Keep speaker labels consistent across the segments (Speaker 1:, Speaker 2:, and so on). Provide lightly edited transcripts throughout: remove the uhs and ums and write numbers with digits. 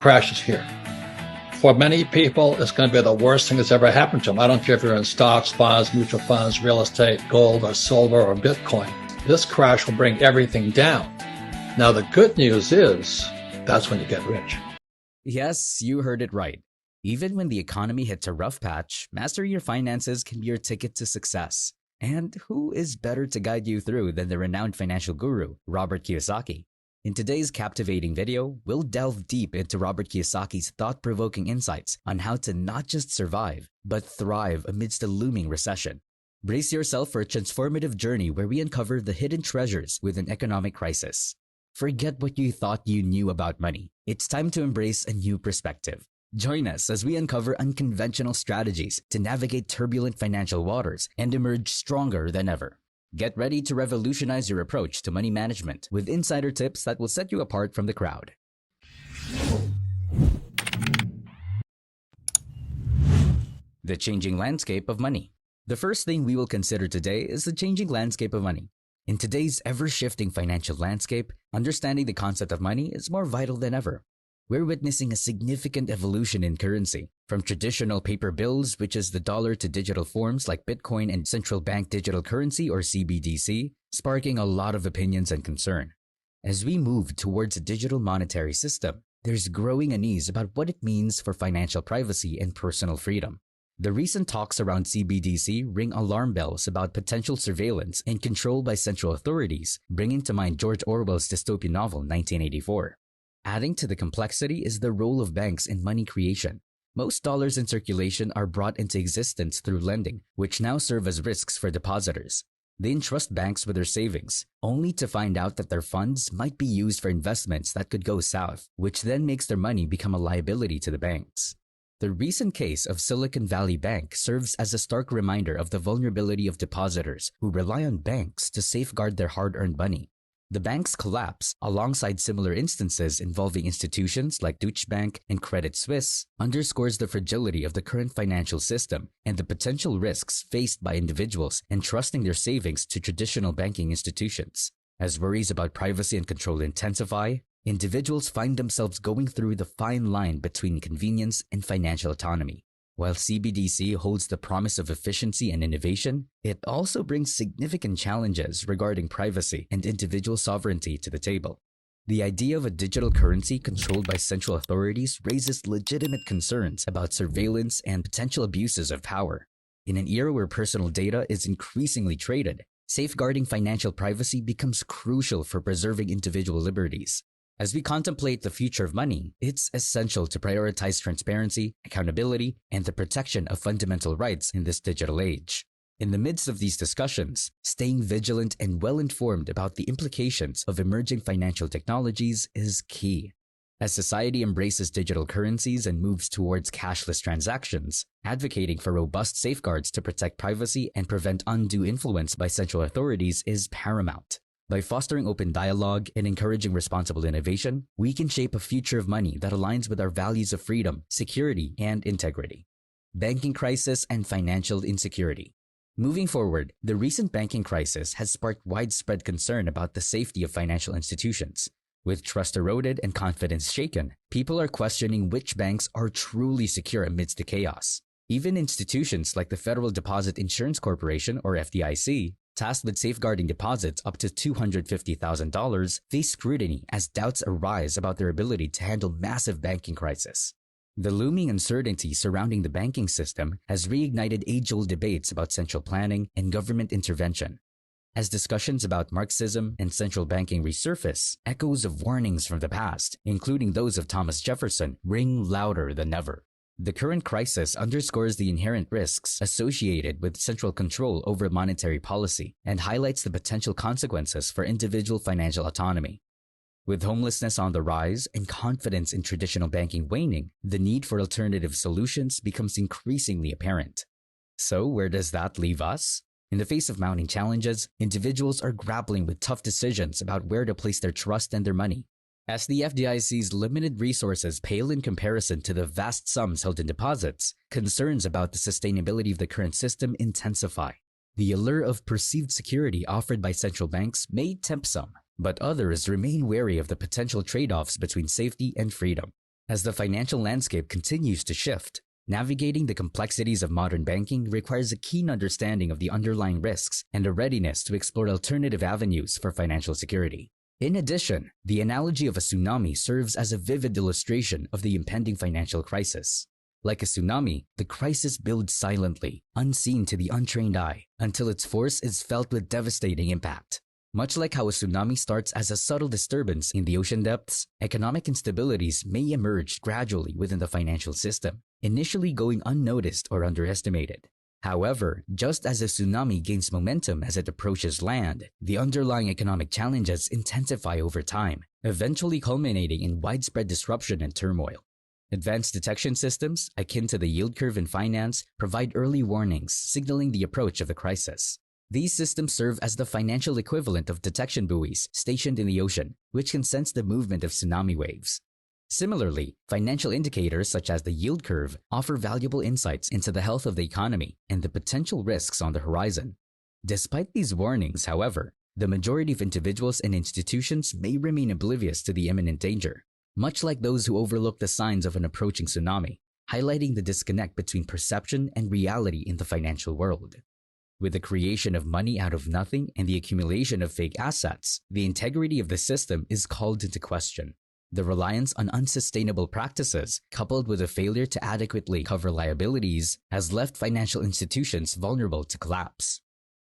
Speaker 1: Crash is here. For many people, it's going to be the worst thing that's ever happened to them. I don't care if you're in stocks, bonds, mutual funds, real estate, gold, or silver, or Bitcoin. This crash will bring everything down. Now, the good news is that's when you get rich.
Speaker 2: Yes, you heard it right. Even when the economy hits a rough patch, mastering your finances can be your ticket to success. And who is better to guide you through than the renowned financial guru, Robert Kiyosaki? In today's captivating video, we'll delve deep into Robert Kiyosaki's thought-provoking insights on how to not just survive, but thrive amidst a looming recession. Brace yourself for a transformative journey where we uncover the hidden treasures within economic crisis. Forget what you thought you knew about money. It's time to embrace a new perspective. Join us as we uncover unconventional strategies to navigate turbulent financial waters and emerge stronger than ever. Get ready to revolutionize your approach to money management with insider tips that will set you apart from the crowd. The changing landscape of money. The first thing we will consider today is the changing landscape of money. In today's ever-shifting financial landscape, understanding the concept of money is more vital than ever. We're witnessing a significant evolution in currency, from traditional paper bills, which is the dollar, to digital forms like Bitcoin and central bank digital currency or CBDC, sparking a lot of opinions and concern. As we move towards a digital monetary system, there's growing unease about what it means for financial privacy and personal freedom. The recent talks around CBDC ring alarm bells about potential surveillance and control by central authorities, bringing to mind George Orwell's dystopian novel 1984. Adding to the complexity is the role of banks in money creation. Most dollars in circulation are brought into existence through lending, which now serve as risks for depositors. They entrust banks with their savings, only to find out that their funds might be used for investments that could go south, which then makes their money become a liability to the banks. The recent case of Silicon Valley Bank serves as a stark reminder of the vulnerability of depositors who rely on banks to safeguard their hard-earned money. The bank's collapse, alongside similar instances involving institutions like Deutsche Bank and Credit Suisse, underscores the fragility of the current financial system and the potential risks faced by individuals entrusting their savings to traditional banking institutions. As worries about privacy and control intensify, individuals find themselves going through the fine line between convenience and financial autonomy. While CBDC holds the promise of efficiency and innovation, it also brings significant challenges regarding privacy and individual sovereignty to the table. The idea of a digital currency controlled by central authorities raises legitimate concerns about surveillance and potential abuses of power. In an era where personal data is increasingly traded, safeguarding financial privacy becomes crucial for preserving individual liberties. As we contemplate the future of money, it's essential to prioritize transparency, accountability, and the protection of fundamental rights in this digital age. In the midst of these discussions, staying vigilant and well-informed about the implications of emerging financial technologies is key. As society embraces digital currencies and moves towards cashless transactions, advocating for robust safeguards to protect privacy and prevent undue influence by central authorities is paramount. By fostering open dialogue and encouraging responsible innovation, we can shape a future of money that aligns with our values of freedom, security, and integrity. Banking crisis and financial insecurity. Moving forward, the recent banking crisis has sparked widespread concern about the safety of financial institutions. With trust eroded and confidence shaken, people are questioning which banks are truly secure amidst the chaos. Even institutions like the Federal Deposit Insurance Corporation, or FDIC, tasked with safeguarding deposits up to $250,000, face scrutiny as doubts arise about their ability to handle massive banking crisis. The looming uncertainty surrounding the banking system has reignited age-old debates about central planning and government intervention. As discussions about Marxism and central banking resurface, echoes of warnings from the past, including those of Thomas Jefferson, ring louder than ever. The current crisis underscores the inherent risks associated with central control over monetary policy and highlights the potential consequences for individual financial autonomy. With homelessness on the rise and confidence in traditional banking waning, the need for alternative solutions becomes increasingly apparent. So, where does that leave us? In the face of mounting challenges, individuals are grappling with tough decisions about where to place their trust and their money. As the FDIC's limited resources pale in comparison to the vast sums held in deposits, concerns about the sustainability of the current system intensify. The allure of perceived security offered by central banks may tempt some, but others remain wary of the potential trade-offs between safety and freedom. As the financial landscape continues to shift, navigating the complexities of modern banking requires a keen understanding of the underlying risks and a readiness to explore alternative avenues for financial security. In addition, the analogy of a tsunami serves as a vivid illustration of the impending financial crisis. Like a tsunami, the crisis builds silently, unseen to the untrained eye, until its force is felt with devastating impact. Much like how a tsunami starts as a subtle disturbance in the ocean depths, economic instabilities may emerge gradually within the financial system, initially going unnoticed or underestimated. However, just as a tsunami gains momentum as it approaches land, the underlying economic challenges intensify over time, eventually culminating in widespread disruption and turmoil. Advanced detection systems, akin to the yield curve in finance, provide early warnings signaling the approach of the crisis. These systems serve as the financial equivalent of detection buoys stationed in the ocean, which can sense the movement of tsunami waves. Similarly, financial indicators such as the yield curve offer valuable insights into the health of the economy and the potential risks on the horizon. Despite these warnings, however, the majority of individuals and institutions may remain oblivious to the imminent danger, much like those who overlook the signs of an approaching tsunami, highlighting the disconnect between perception and reality in the financial world. With the creation of money out of nothing and the accumulation of fake assets, the integrity of the system is called into question. The reliance on unsustainable practices, coupled with a failure to adequately cover liabilities, has left financial institutions vulnerable to collapse.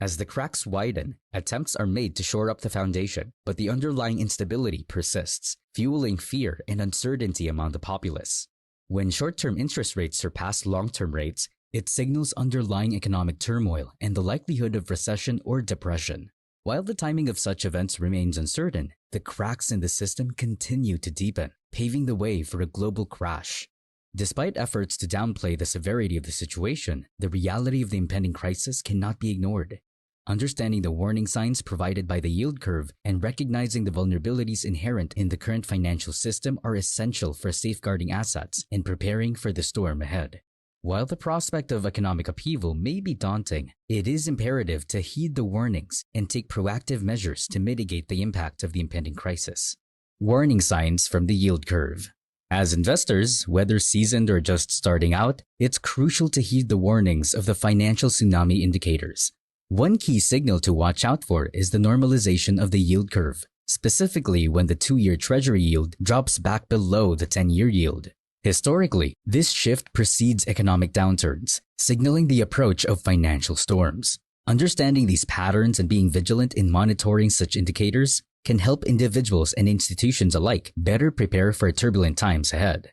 Speaker 2: As the cracks widen, attempts are made to shore up the foundation, but the underlying instability persists, fueling fear and uncertainty among the populace. When short-term interest rates surpass long-term rates, it signals underlying economic turmoil and the likelihood of recession or depression. While the timing of such events remains uncertain, the cracks in the system continue to deepen, paving the way for a global crash. Despite efforts to downplay the severity of the situation, the reality of the impending crisis cannot be ignored. Understanding the warning signs provided by the yield curve and recognizing the vulnerabilities inherent in the current financial system are essential for safeguarding assets and preparing for the storm ahead. While the prospect of economic upheaval may be daunting, it is imperative to heed the warnings and take proactive measures to mitigate the impact of the impending crisis. Warning signs from the yield curve. As investors, whether seasoned or just starting out, it's crucial to heed the warnings of the financial tsunami indicators. One key signal to watch out for is the normalization of the yield curve, specifically when the 2-year Treasury yield drops back below the 10-year yield. Historically, this shift precedes economic downturns, signaling the approach of financial storms. Understanding these patterns and being vigilant in monitoring such indicators can help individuals and institutions alike better prepare for turbulent times ahead.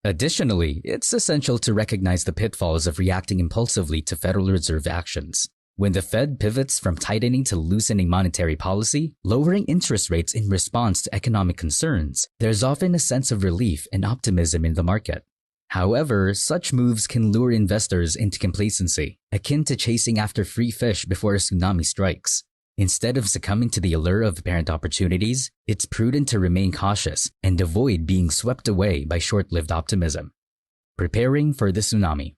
Speaker 2: Additionally, it's essential to recognize the pitfalls of reacting impulsively to Federal Reserve actions. When the Fed pivots from tightening to loosening monetary policy, lowering interest rates in response to economic concerns, there's often a sense of relief and optimism in the market. However, such moves can lure investors into complacency, akin to chasing after free fish before a tsunami strikes. Instead of succumbing to the allure of apparent opportunities, it's prudent to remain cautious and avoid being swept away by short-lived optimism. Preparing for the tsunami.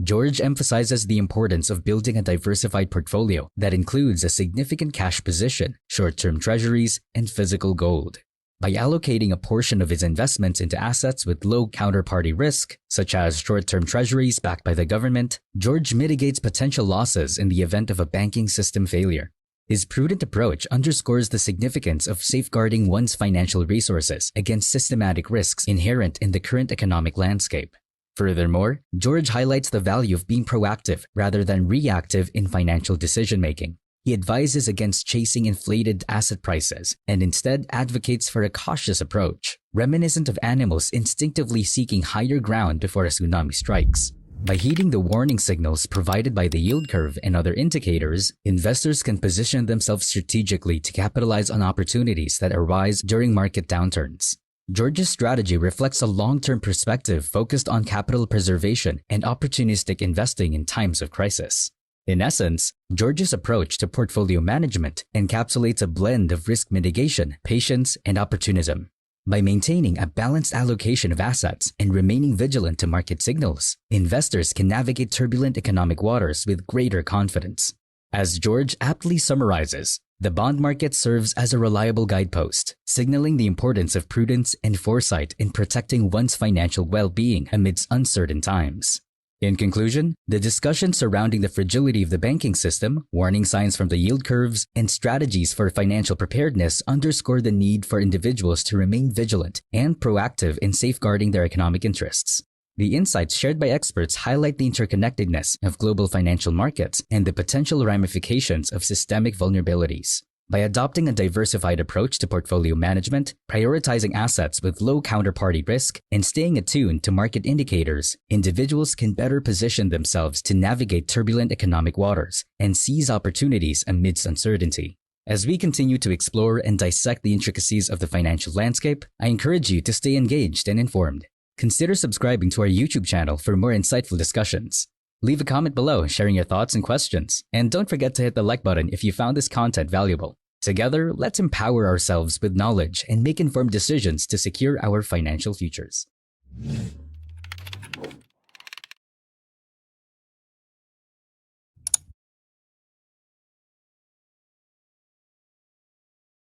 Speaker 2: George emphasizes the importance of building a diversified portfolio that includes a significant cash position, short-term treasuries, and physical gold. By allocating a portion of his investments into assets with low counterparty risk, such as short-term treasuries backed by the government, George mitigates potential losses in the event of a banking system failure. His prudent approach underscores the significance of safeguarding one's financial resources against systematic risks inherent in the current economic landscape. Furthermore, George highlights the value of being proactive rather than reactive in financial decision-making. He advises against chasing inflated asset prices and instead advocates for a cautious approach, reminiscent of animals instinctively seeking higher ground before a tsunami strikes. By heeding the warning signals provided by the yield curve and other indicators, investors can position themselves strategically to capitalize on opportunities that arise during market downturns. George's strategy reflects a long-term perspective focused on capital preservation and opportunistic investing in times of crisis. In essence, George's approach to portfolio management encapsulates a blend of risk mitigation, patience, and opportunism. By maintaining a balanced allocation of assets and remaining vigilant to market signals, investors can navigate turbulent economic waters with greater confidence. As George aptly summarizes, The bond market serves as a reliable guidepost, signaling the importance of prudence and foresight in protecting one's financial well-being amidst uncertain times. In conclusion, the discussion surrounding the fragility of the banking system, warning signs from the yield curves, and strategies for financial preparedness underscore the need for individuals to remain vigilant and proactive in safeguarding their economic interests. The insights shared by experts highlight the interconnectedness of global financial markets and the potential ramifications of systemic vulnerabilities. By adopting a diversified approach to portfolio management, prioritizing assets with low counterparty risk, and staying attuned to market indicators, individuals can better position themselves to navigate turbulent economic waters and seize opportunities amidst uncertainty. As we continue to explore and dissect the intricacies of the financial landscape, I encourage you to stay engaged and informed. Consider subscribing to our YouTube channel for more insightful discussions. Leave a comment below sharing your thoughts and questions, and don't forget to hit the like button if you found this content valuable. Together, let's empower ourselves with knowledge and make informed decisions to secure our financial futures.